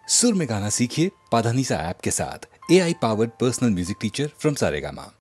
सुर में गाना सीखिए पाधानीसा ऐप के साथ। AI powered personal music teacher from Saregama.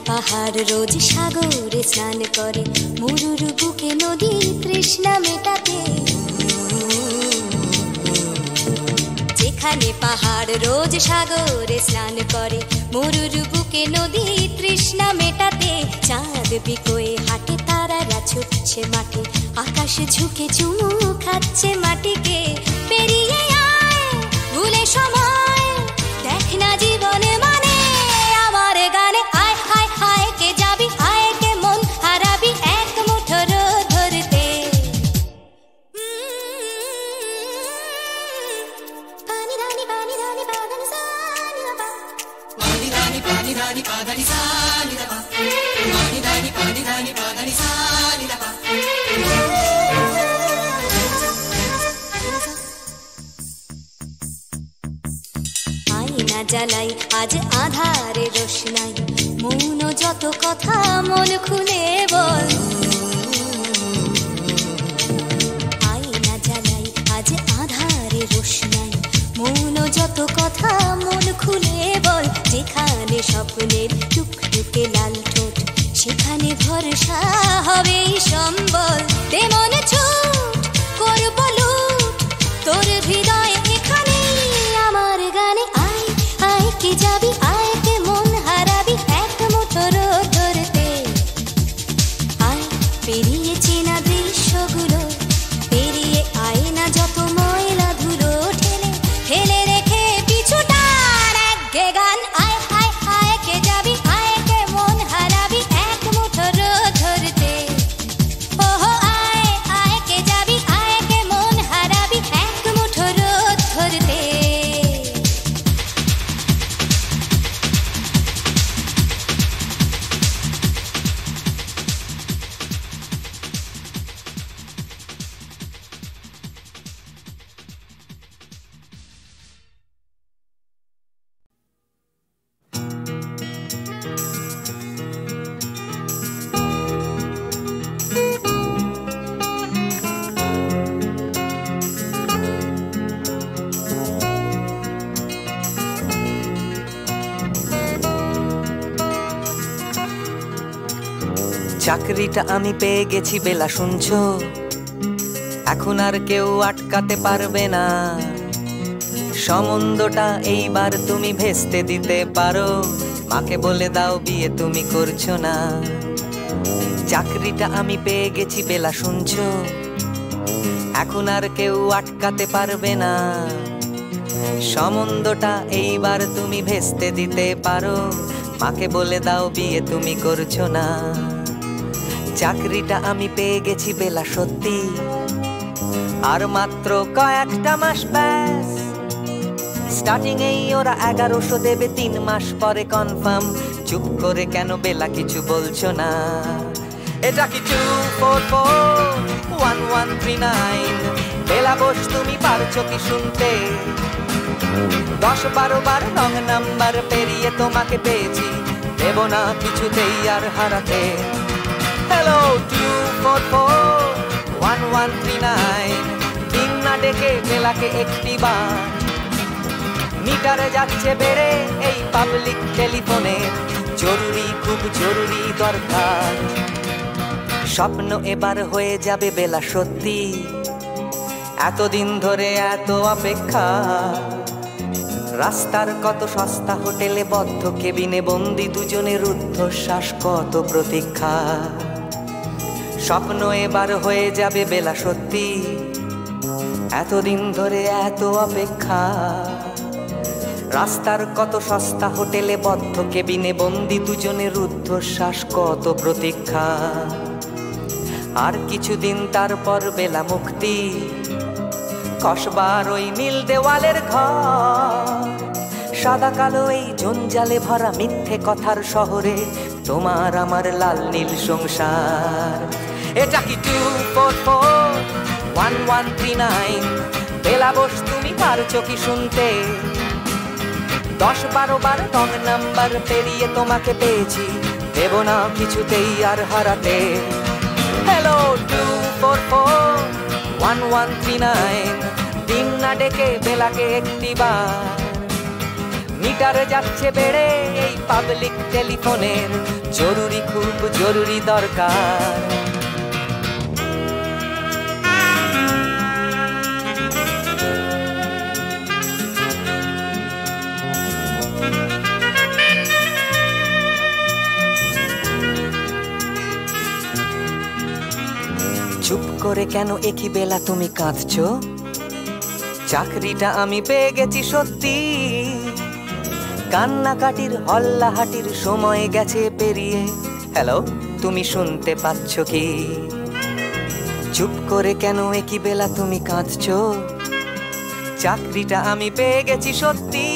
পাহাড় রোজ সাগরে স্নান করে, মরুর বুকে নদী তৃষ্ণা মেটাতে। যেখানে পাহাড় রোজ সাগরে স্নান করে, মরুর বুকে নদী তৃষ্ণা মেটাতে। চাঁদ বিকোয়ে হাঁটে, তারারা ছুটছে মাঠে, আকাশ ঝুঁকে চুমু খাচ্ছে মাটিকে। পেরিয়ে আয় ভুলে সময়, দেখ না জীবনে মানে আমার গানে। আয় হায় হায় কে যাবি, আয় কে মন হারাবি এক মুঠো রোদ ধরতে। পানি রানি পানি রানি পাদানি সানি রাবা, পানি রানি পাদানি সানি রাবা, পানি রানি পাদানি সানি রাবা। আয়না জ্বালাই আজ আধারে রোশনাই, মৌন যত কথা মন খুলে বল। আয়না জ্বালাই আজ আধারে রোশনাই, মৌন যত কথা মন খুলে বল। যেখানে স্বপ্নের টুকটুকে লাল ঠোঁট, সেখানে ভরসা হবে সম্বল। তেমন ছুট করব লুট তোর হৃদয় এখানে আমার গানে। আয় আয় কে যাবি, আয় কে মন হারাবি এক মুঠো রোদ ধরতে। আয় পেরিয়ে চেনা দৃশ্যগুলো, পেরিয়ে আয় না যত ময়লা ধুলো, ঠেলে ঠেলে রেখে পিছুটার একঘে গান। আয় হায় হায় কে যাবি, আয় কে মন হারাবি এক মুঠো রোদ ধরতে। ওহো আয় আয় কে যাবি, আয় কে মন হারাবি এক মুঠো রোদ ধরতে। চাকরিটা আমি পেয়ে গেছি বেলা, শুনছো? এখন আর কেউ আটকাতে পারবে না। সম্বন্ধটা এইবার তুমি ভেস্তে দিতে পারো, মাকে বলে দাও বিয়ে তুমি করছো না। চাকরিটা আমি পেয়ে গেছি বেলা, শুনছো? এখন আর কেউ আটকাতে পারবে না। সম্বন্ধটা এইবার তুমি ভেস্তে দিতে পারো, মাকে বলে দাও বিয়ে তুমি করছো না। চাকরিটা আমি পেয়ে গেছি বেলা, সত্যি আর মাত্র কয়েকটা মাস ব্যাস। স্টার্টিং এই ওরা 1100 দেবে, 3 মাস পরে কনফার্ম। চুপ করে কেন বেলা কিছু বলছো না? এটা কি 2441139? বেলা বস তুমি পারছো কি শুনতে? 10-12 বার রং নাম্বার পেরিয়ে তোমাকে পেয়েছি, দেব না কিছুতেই আর হারাতে। হ্যালো 244-1139, দিন না ডেকে বেলাকে একটি বার। মিটারে যাচ্ছে বেড়ে এই পাবলিক টেলিফোনে, জরুরি খুব জরুরি দরকার। স্বপ্ন এবার হয়ে যাবে বেলা সত্যি, এতদিন ধরে এত অপেক্ষা। রাস্তার কত সস্তা হোটেলে বদ্ধ কেবিনে বন্দি দুজনের রুদ্ধশ্বাস, কত প্রতীক্ষা। স্বপ্ন এবার হয়ে যাবে বেলা সত্যি, এতদিন ধরে এত অপেক্ষা। রাস্তার কত সস্তা হোটেলে বদ্ধ কেবিনে বন্দি দুজনের রুদ্ধশ্বাস, কত প্রতীক্ষা। আর কিছুদিন তারপর বেলা মুক্তি, কসবার ওই নীল দেওয়ালের ঘর। সাদা কালো এই জঞ্জালে ভরা মিথ্যে কথার শহরে তোমার আমার লাল নীল সংসার। এটা কি 244-1139, বেলা বস তুমি পারছো কি শুনতে? 10-12 বার রং নাম্বার পেরিয়ে তোমাকে পেয়েছি, দেব না কিছুতেই আর হারাতে। হ্যালো 244-1139, দিন না ডেকে বেলাকে একটি বার। মিটারে যাচ্ছে বেড়ে এই পাবলিক টেলিফোনের, জরুরি খুব জরুরি দরকার। চুপ করে কেন একই বেলা তুমি কাঁদছো? চাকরিটা আমি পেয়ে গেছি সত্যি, কান্নাকাটির হল্লাহাটির সময় গেছে পেরিয়ে। হ্যালো তুমি শুনতে পাচ্ছ কি? চুপ করে কেন একই বেলা তুমি কাঁদছো? চাকরিটা আমি পেয়ে গেছি সত্যি,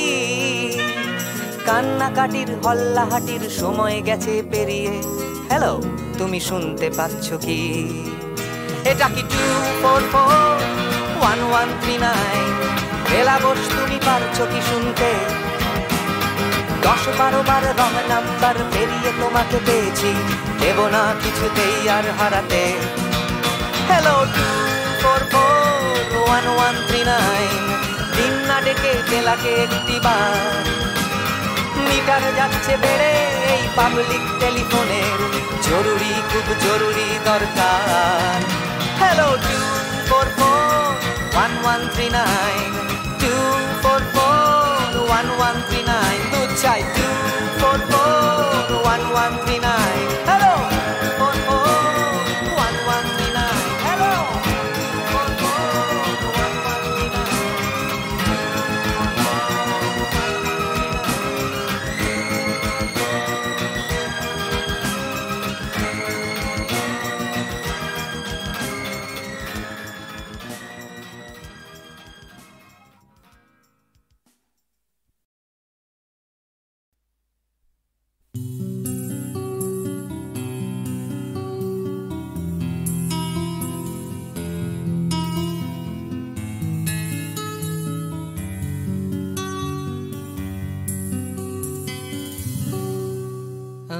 কান্নাকাটির হল্লাহাটির সময় গেছে পেরিয়ে। হ্যালো তুমি শুনতে পাচ্ছ কি? এটা কি 244-1139, বেলা বস তুমি পারছো কি শুনতে? 10-12 বার রং নাম্বার পেরিয়ে তোমাকে পেয়েছি, দেব না কিছুতেই আর হারাতে। হ্যালো 244-1139, দিন না ডেকে বেলাকে একটি বার। মিটার যাচ্ছে বেড়ে এই পাবলিক টেলিফোনের, জরুরি খুব জরুরি দরকার। হ্যালো 244-1139, 244-1139, দু চাই 244-1139। Hello 244-1139, hello 244-1139।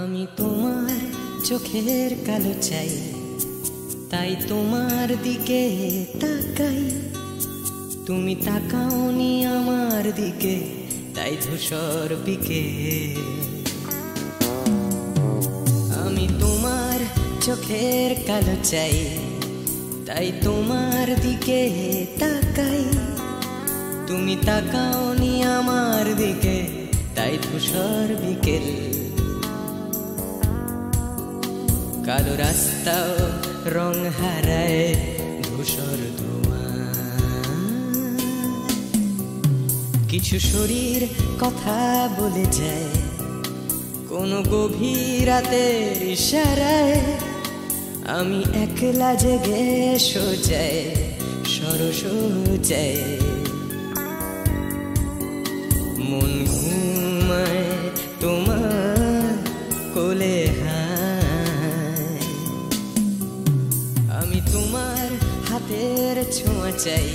আমি তোমার চোখের কালো চাই, তাই তোমার দিকে তাকাই। তুমি তাকাওনি আমার দিকে, তাই ধূসর বিকে। আমি তোমার চোখের কালো চাই, তাই তোমার দিকে তাকাই। তুমি তাকাওনি আমার দিকে, তাই ধূসর বিকেল। কালো রাস্তাও রং হারায় ধূসর ধোঁয়া। কিছু শরীর কথা বলে যায় কোনো গভীর রাতের ইশারায়। আমি একলা জেগে সোজায় সরসোজায়। মন ঘুমায় তোমার কোলে হায়। আমি তোমার হাতের ছোঁয়া চাই,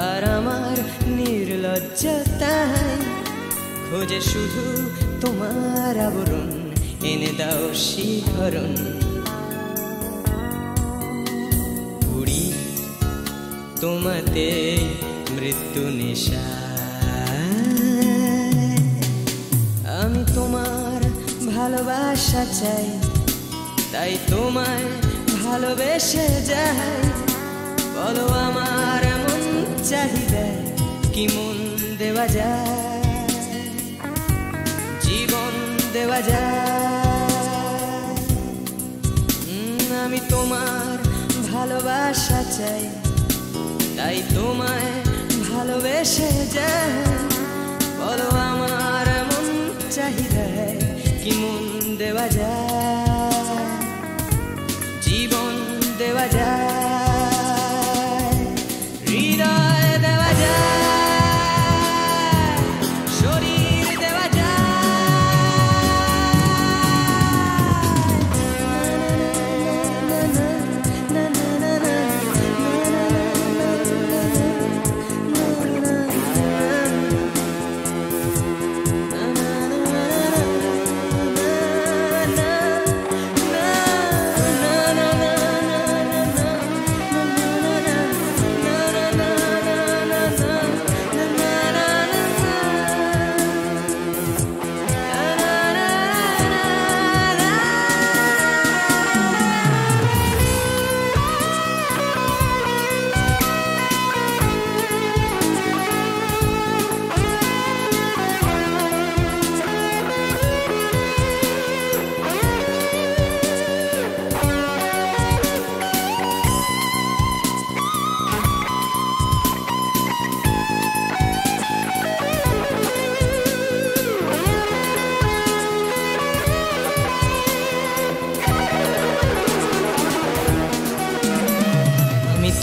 আর আমার নির্লজ্জতায় খোঁজে শুধু তোমার আবরণ, এনে দাও শিহরণ। পুরি তোমাতে মৃত্যু নেশা, আমি তোমার ভালোবাসা চাই, তাই তোমায় ভালোবেসে যাই। বলো আমার এমন চাহিদা কি মন দেওয়া যায়, জীবন দেওয়া যায়। আমি তোমার ভালোবাসা চাই, তাই তোমায় ভালোবেসে যাই। বলো আমার এমন চাহিদা কি মন দেওয়া যায়, জীবন দেওয়া যায়, হৃদয় দেওয়া যায়, শরীর দেওয়া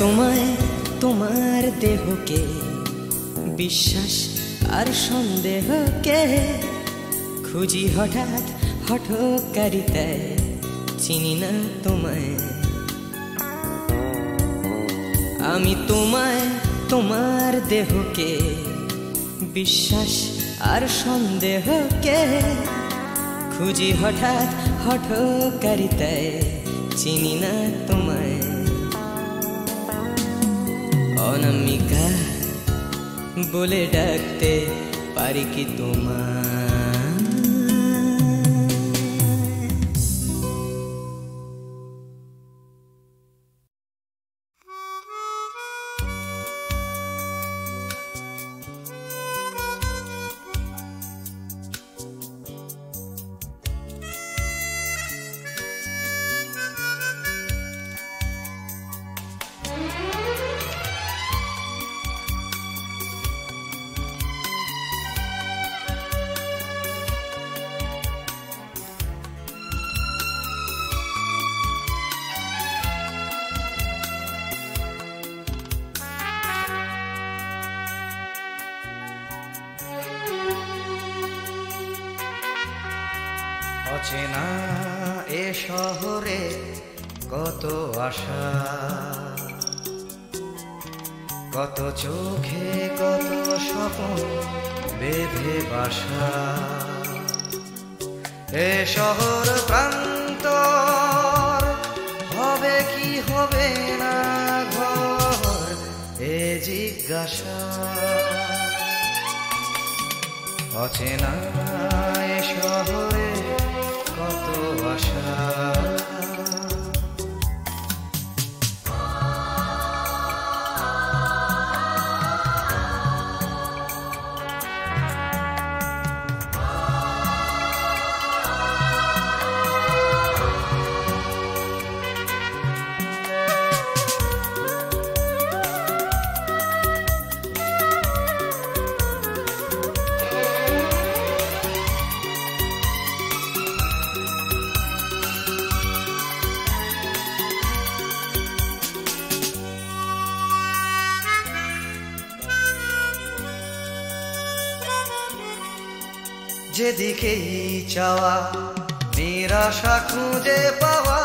তোমায়, তোমার দেহকে বিশ্বাস আর সন্দেহকে খুঁজি হঠাৎ হঠকারিতায়, চিনি না তোমায়। আমি তোমায়, তোমার দেহকে বিশ্বাস আর সন্দেহকে খুঁজি হঠাৎ হঠকারিতায়, চিনি না তোমায়। অনামিকা বলে ডাকতে পারি কি তোমায়? অচেনা এ শহরে কত আশা, কত চোখে কত স্বপ্ন বেঁধে বাসা। এ শহর প্রান্তর হবে কি হবে না ঘর, এ জিজ্ঞাসা। অচেনা এ শহরে কত আশা, যেদিকেই চাওয়া নিরাশা খুঁজে পাওয়া।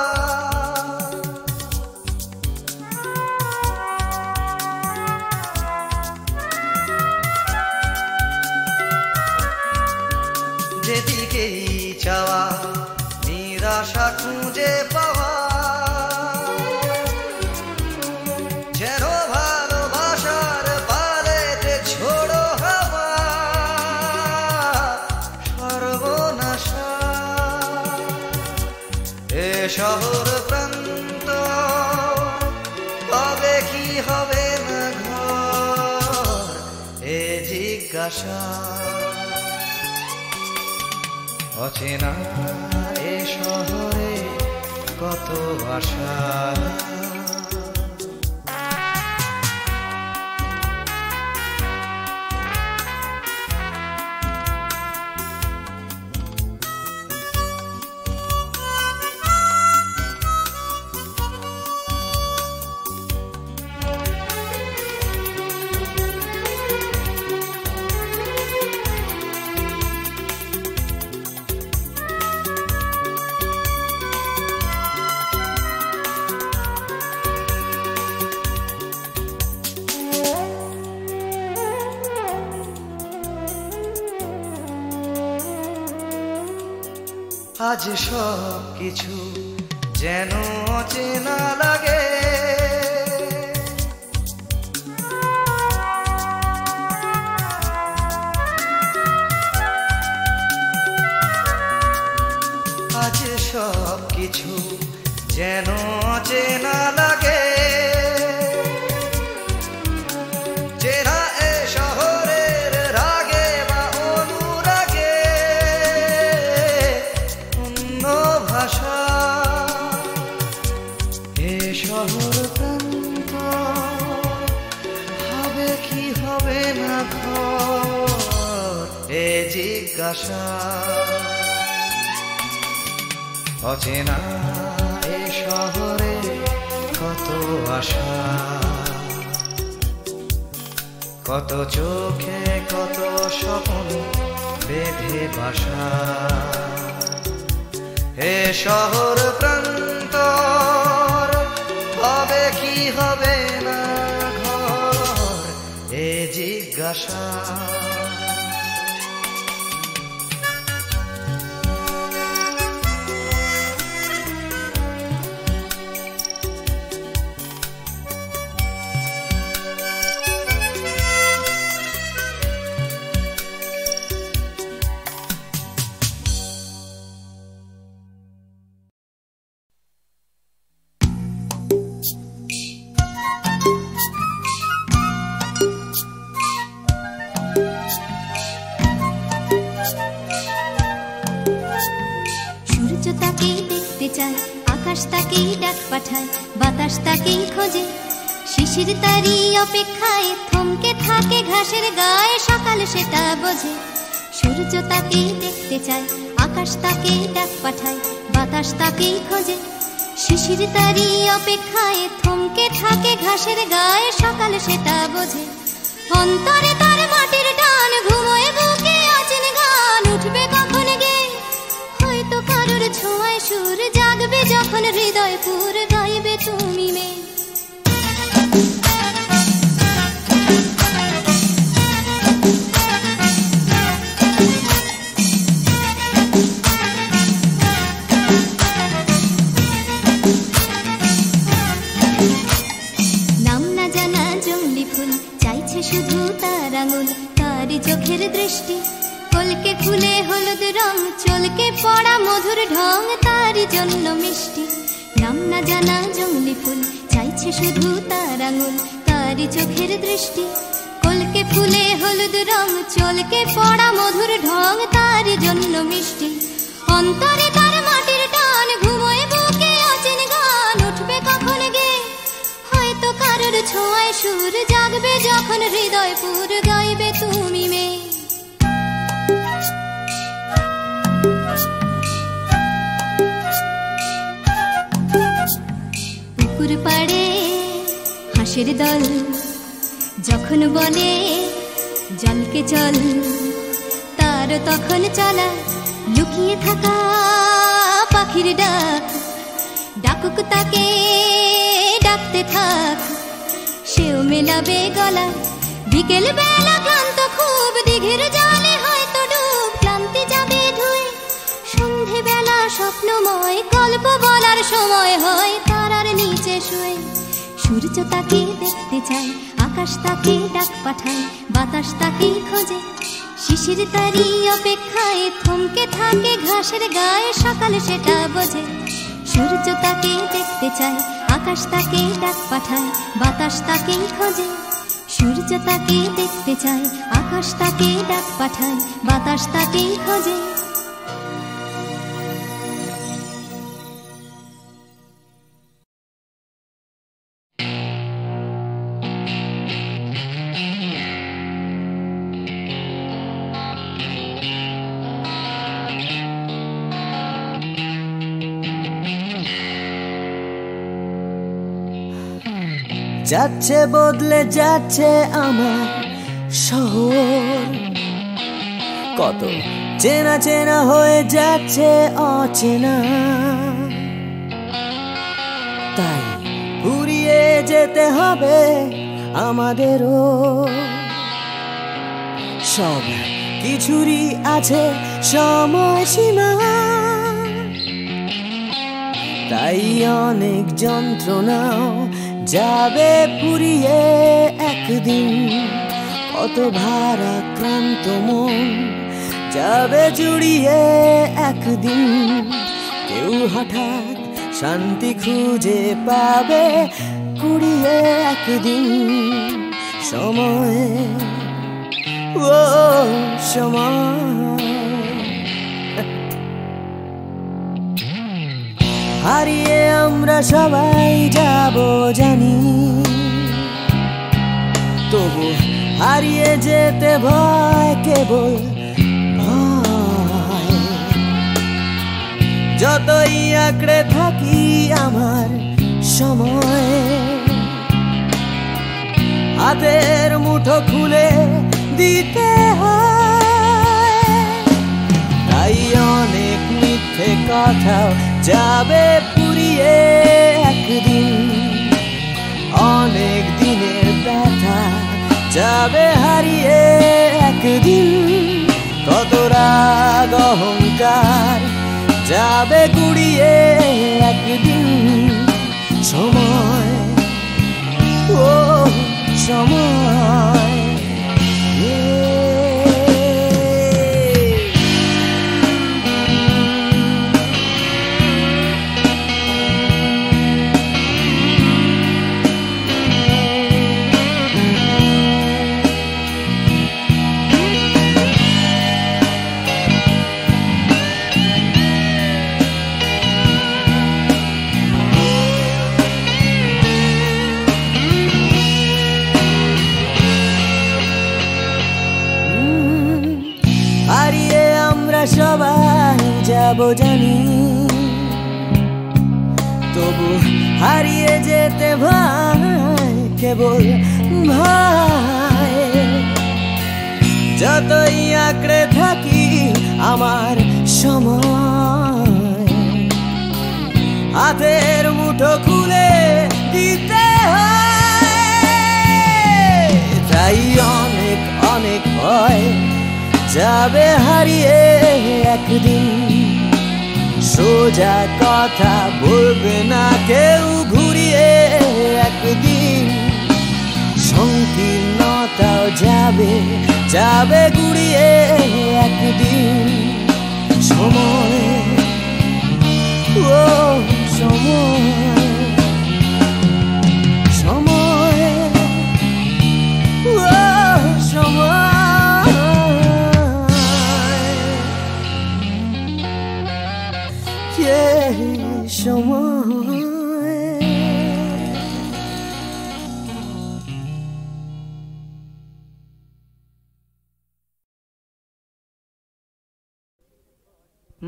যেদিকেই চাওয়া নিরাশা খুঁজে পাওয়া যেন ভালোবাসার পালেতে ছোড়ো হাওয়া সর্বনাশা এ শহর প্রান্ত তবে কি হবে না ঘর এ জিজ্ঞাসা অচেনা এ শহরে কত আশা আজ সব কিছু যেন অচেনা লাগে আজ সব কিছু যেন অচেনা লাগে চেনা এ শহরের রাগে বা অনুরাগে অন্য ভাষা এ শহর প্রান্ত হবে কি হবে না ঘর এ জিজ্ঞাসা অচেনা এ শহরে কত আশা কত চোখে কত স্বপ্ন বেঁধে বাসা এ শহর প্রান্তর হবে কি হবে না ঘর এ জিজ্ঞাসা আকাশ তাকেই ডাক পাঠায় বাতাস তাকেই খোঁজে শিশির তারি অপেক্ষায় থমকে থাকে ঘাসের গায়ে সকাল সেটা বোঝে সূর্য তাকেই দেখতে চায় আকাশ তাকেই ডাক পাঠায় বাতাস তাকেই খোঁজে শিশির তারি অপেক্ষায় থমকে থাকে ঘাসের গায়ে সকাল সেটা বোঝে অন্তরে তার মাটির টান ঘুমোয় বুকে আছেন গান উঠবে কখন গে হয়তো কারোর ছোঁয়ায় সুর জাগবে যখন হৃদয় পুর গাইবে তুমি মেয়ে নাম না জানা জংলি ফুল চাইছে শুধু তার আঙুল তারই চোখের দৃষ্টি কলকে ফুলে হলুদ রং চলকে পড়া মধুর ঢং তারই জন্য মিষ্টি নাম না জানা জংলি ফুল চাইছে শুধু তার আঙুল তারই চোখের দৃষ্টি কলকে ফুলে হলুদ রং চলকে পড়া মধুর ঢং তারই জন্য মিষ্টি অন্তরে তার মাটির টান ঘুমোয় বুকে আছেন গান উঠবে কখন গে হয়তো কারোর ছোঁয়ায় সুর জাগবে যখন হৃদয় পুর গাইবে তুমি মেয়ে পুকুর পাড়ে হাঁসের দল যখন বলে জলকে চল তার তখন চলা লুকিয়ে থাকা পাখির ডাক ডাকুক তাকে ডাকতে থাক সেও মেলাবে গলা বিকেল বেলা ক্লান্ত খুব দিঘির জলে হয়তো ডুব ক্লান্তি যাবে স্বপ্নময় গল্প বলার সময় হয় তারার নিচে শুয়ে। সূর্য তাকে দেখতে চায়, আকাশ তাকে ডাক পাঠায়, বাতাস তাকে খোঁজে। শিশির তারি অপেক্ষায় থমকে থাকে ঘাসের গায়ে, সকালে সেটা বোঝে। সূর্য তাকে দেখতে চায়, আকাশ তাকে ডাক পাঠায়, বাতাস তাকে খোঁজে। সূর্য তাকে দেখতে চায়, আকাশ তাকে ডাক পাঠায়, বাতাস তাকে খোঁজে। যাচ্ছে বদলে যাচ্ছে আমার শহর, কত চেনা চেনা হয়ে যাচ্ছে অচেনা। তাই ফুরিয়ে যেতে হবে আমাদেরও, সব কিছুরই আছে সময়সীমা। তাই অনেক যন্ত্রণাও যাবে ফুরিয়ে একদিন, কত ভারাক্রান্ত মন যাবে জুড়িয়ে একদিন। কেউ হঠাৎ শান্তি খুঁজে পাবে কুড়িয়ে একদিন। সময়, ও সময়, হারিয়ে আমরা সবাই যাব জানি, তবু হারিয়ে যেতে ভয়, কেবল ভয়। যতই আঁকড়ে থাকি আমার সময়, হাতের মুঠো খুলে দিতে হয়। তাই অনেক মিথ্যে কথাও যাবে ফুরিয়ে একদিন, অনেক দিনের ব্যথা যাবে হারিয়ে একদিন। কত রাগ অহংকার যাবে গুড়িয়ে একদিন। সময়, ও সময়, সবাই যাব জানি, তবু হারিয়ে যেতে ভয়, কেবল ভয়। যতই আঁকড়ে থাকি আমার সময়, হাতের মুঠো খুলে দিতে হয়। তাই অনেক অনেক ভয় যাবে হারিয়ে একদিন। সোজা কথা বলবে না কেউ ঘুরিয়ে একদিন। সংকীর্ণতাও যাবে যাবে ঘুরিয়ে একদিন। সময়, ও সময়, সময়, ও সময়, সময়।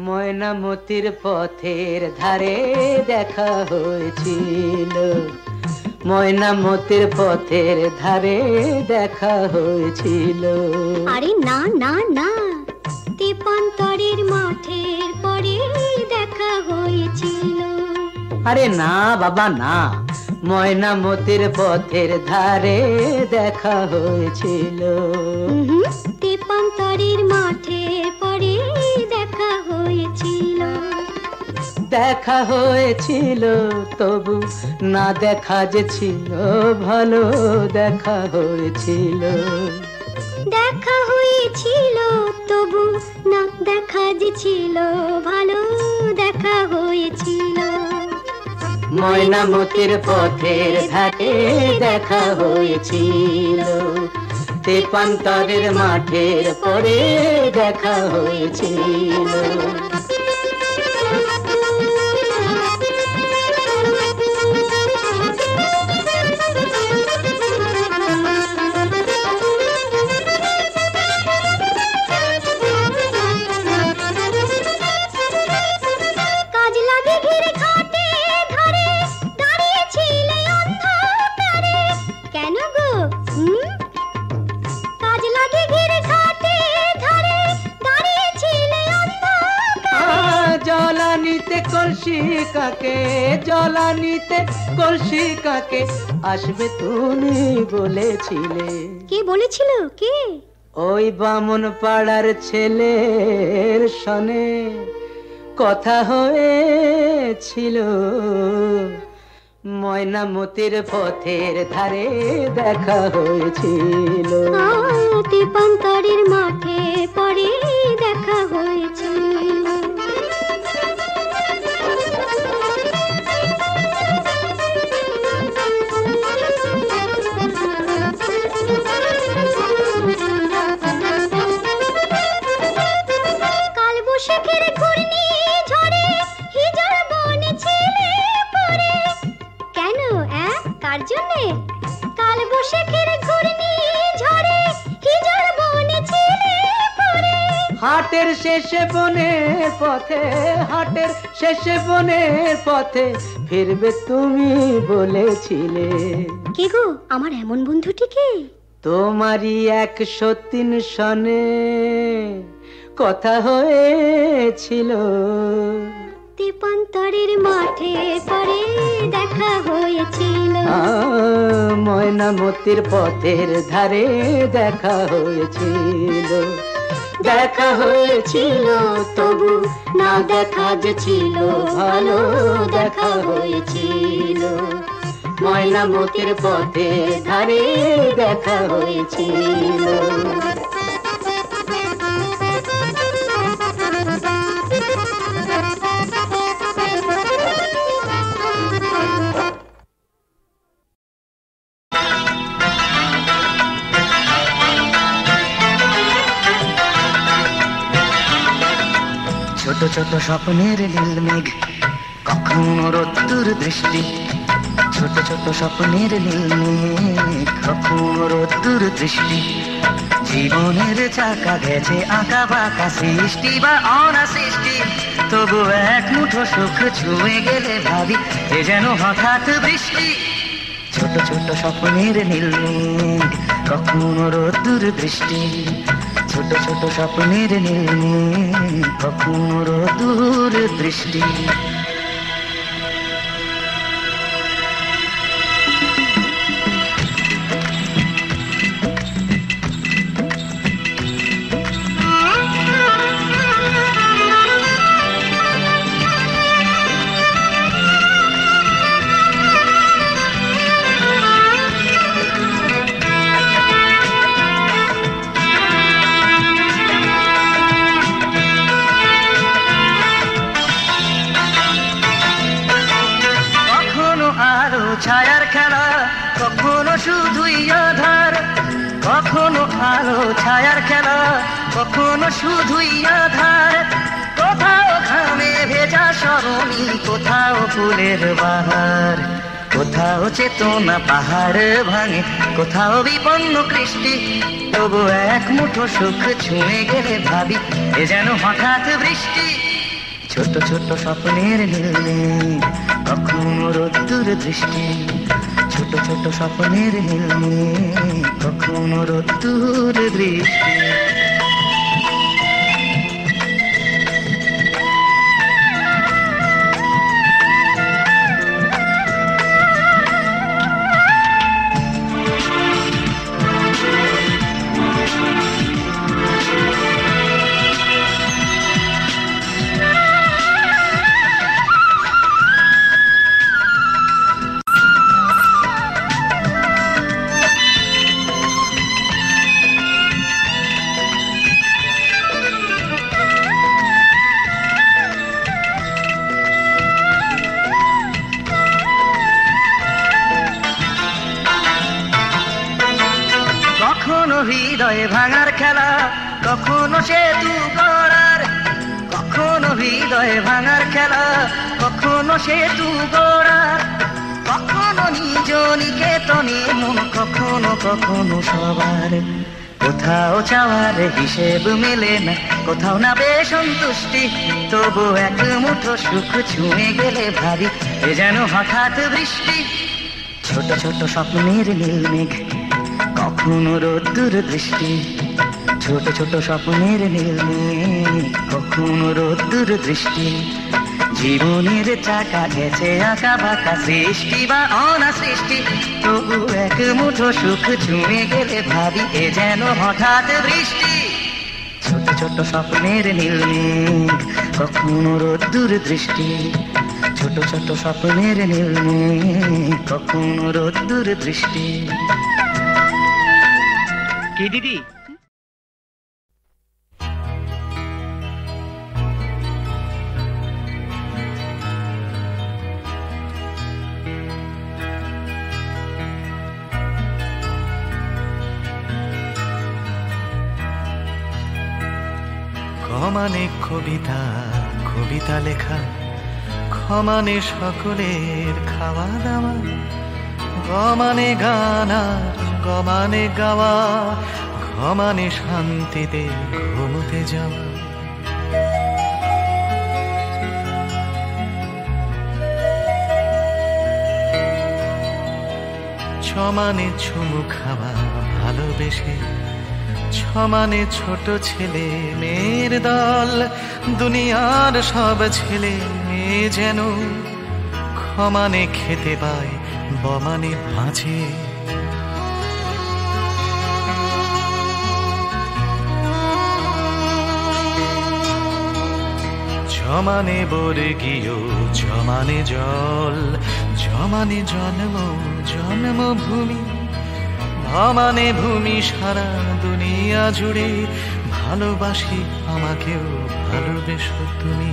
ময়নামতির পথের ধারে দেখা হয়েছিল, ময়নামতির পথের ধারে দেখা হয়েছিল। আরে না না না, তেপান্তরের মাঠের পরে দেখা হয়েছিল। আরে না বাবা না, ময়নামতির পথের ধারে দেখা হয়েছিল। তেপান্তরের মাঠের পরে দেখা হয়েছিল। দেখা হয়েছিল তবু না দেখা যে ছিল ভালো দেখা হয়েছিল। দেখা হয়েছিল তবু না দেখা যে ছিল ভালো দেখা হয়েছিল। ময়নামতির পথের ধারে দেখা হয়েছিল, তেপান্তরের মাঠের পরে দেখা হয়েছিল। কলসিকাকে জলানিতে কলসিকাকে আসবে তুমি বলেছিলে। কে বলেছিল? কে? ওই বামন পাড়ার ছেলের সনে কথা হয়েছিল। ময়নামতির পথের ধারে দেখা হয়েছিল, তেপান্তরের মাঠে পরে দেখা হয়েছিল। কালবৈশাখের ঘূর্ণি ঝড়ে হিজড় বনে ছেলে পড়ে। কেন? কার জন্যে? কালবৈশাখের ঘূর্ণি ঝড়ে হিজড় বনে ছেলে পড়ে। হাটের শেষে বনের পথে, হাটের শেষে বনের পথে ফিরবে তুমি বলেছিলে। কে গো আমার এমন বন্ধুটিকে? তোমারই 103 সনে কথা হয়েছিল। তেপান্তরের মাঠে পরে দেখা হয়েছিল। ময়নামতির পথের ধারে দেখা হয়েছিল। দেখা হয়েছিল তবু না দেখা যে ছিল ভালো দেখা হয়েছিল। ময়নামতির পথের ধারে দেখা হয়েছিল। ছোট ছোট স্বপ্নের নীল মেঘ, কখনো রোদ্দুর বৃষ্টি। ছোট ছোট স্বপ্নের নীল মেঘ, কখনো রোদ্দুর দৃষ্টি। জীবনের চাকা গেছে আঁকা বাঁকা, সৃষ্টি বা অনাসৃষ্টি। তবু এক মুঠো সুখ ছুঁয়ে গেলে ভাবি এ যেন হঠাৎ বৃষ্টি। ছোট ছোট স্বপ্নের নীল মেঘ, কখনো রোদ্দুর বৃষ্টি। ছোট ছোট স্বপ্নের নীল মেঘ, কখনো রোদ্দুর দৃষ্টি। ছায়ার খেলা, কখনো শুধুই আধার। কখনো আলো ছায়ার খেলা, কখনো শুধুই আধার। কোথাও ঘামে ভেজা সরণি, কোথাও ফুলের বাহার। কোথাও চেতনা পাহাড় ভাঙে, কোথাও বিপন্ন কৃষ্টি। তবু এক মুঠো সুখ ছুঁয়ে গেলে ভাবি এ যেন হঠাৎ বৃষ্টি। ছোট ছোট স্বপ্নের নীল মেঘ, কখনো রোদ্দুর দৃষ্টি। ছোট ছোট স্বপ্নের নীল মেঘ, কখনো রোদ্দুর দৃষ্টি। ভাঙার খেলা, কখনো সেতু গড়ার, কখনো হৃদয় ভাঙার খেলা, কখনো সেতু গড়ার, কখনো নিজ নিকেতনে মন, কখনো কখনো সবার। কোথাও চাওয়ার হিসেব মেলে না, কোথাও না বেশ সন্তুষ্টি, তবু এক মুঠো সুখ ছুঁয়ে গেলে ভাবি এ যেন হঠাৎ বৃষ্টি। ছোট ছোট স্বপ্নের নীল মেঘ, কখনো রোদ্দুর দৃষ্টি, ছোট ছোট স্বপ্নের নীল মেঘ, কখনো রোদ্দুর দৃষ্টি। জীবনের চাকা গেছে আঁকা বাঁকা, সৃষ্টি বা অনাসৃষ্টি, তবু এক মুঠো সুখ ছুঁয়ে গেলে ভাবি এ যেন হঠাৎ বৃষ্টি। ছোট ছোট স্বপ্নের নীল মেঘ, কখনো রোদ্দুর দৃষ্টি, ছোট ছোট স্বপ্নের নীল মেঘ, কখনো রোদ্দুর দৃষ্টি। কি দিদি? মানে কবিতা, কবিতা লেখা, ক্ষমানে সকলের খাওয়া দাওয়া, গমানে গানা, গমানে গাওয়া, ঘমানে শান্তিতে ঘুমোতে যাওয়া। ছমানে চুমু খাওয়া ভালোবেসে, ছমানে ছোট ছেলে মেয়ের দল, দুনিয়ার সব ছেলে মেয়ে যেন ক্ষমানে খেতে পায়, বমানে বাঁচে। জমানে বর্গীয়, জমানে জল, জমানে জন্ম জন্মভূমি, আমানে ভূমি সারা দুনিয়া জুড়ে, ভালোবাসি আমাকেও ভালোবেসো তুমি।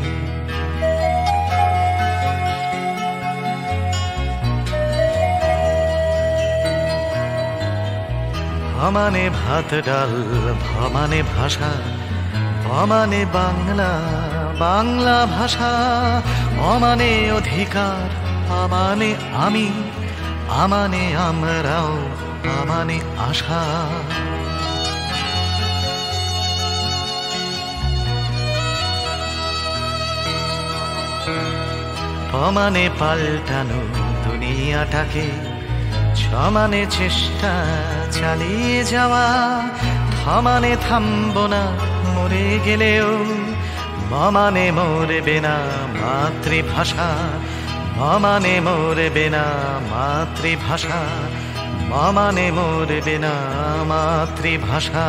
ভমানে ভাত ডাল, ভমানে ভাষা, ভমানে বাংলা, বাংলা ভাষা, অমানে অধিকার, আমানে আমি, আমানে আমরাও, আমানে আশা। পমানে পাল্টানো দুনিয়াটাকে, সমানে চেষ্টা চালিয়ে যাওয়া, থমানে থামবো না মরে গেলেও, মমানে মরবে না মাতৃভাষা, মমানে মরবে না মাতৃভাষা, মমানে মরবে না মাতৃভাষা।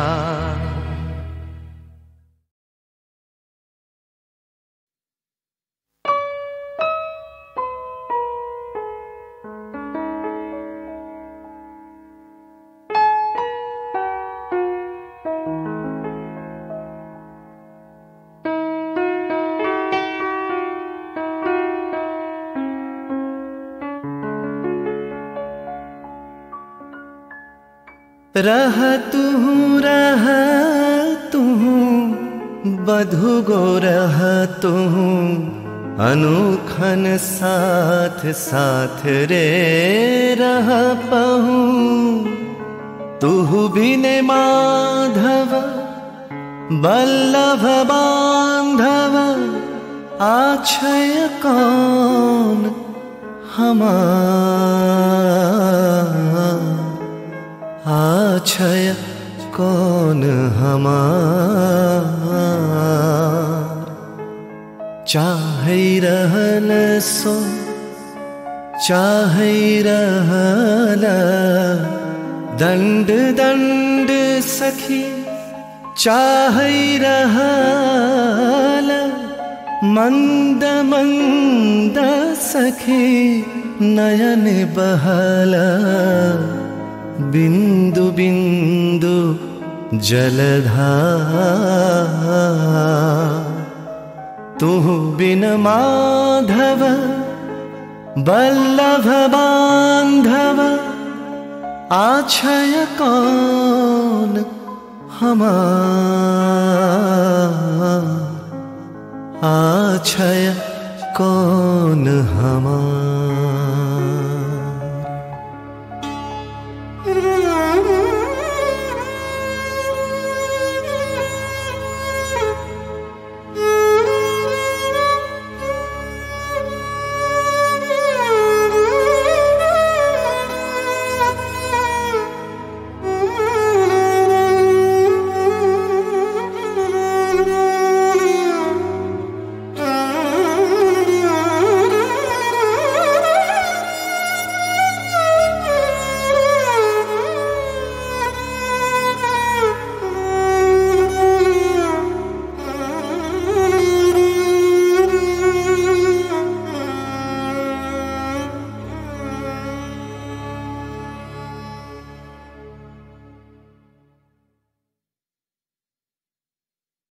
रहा तू बधु गो रहा तू, अनुखन साथ साथ रे रहा पहू। तू बिने माधव बल्लभ बांधव, आछय कौन हमार, आछय कौन हमार। चाहे रहल सो चाहे रहल, दंड दंड सखी चाहे रहल, मंद मंद सखी नयन बहला। बिंदु बिंदु जलधार, तू बिन माधव बल्लभ बांधव, आछय कौन हमार आछय कौन हमार।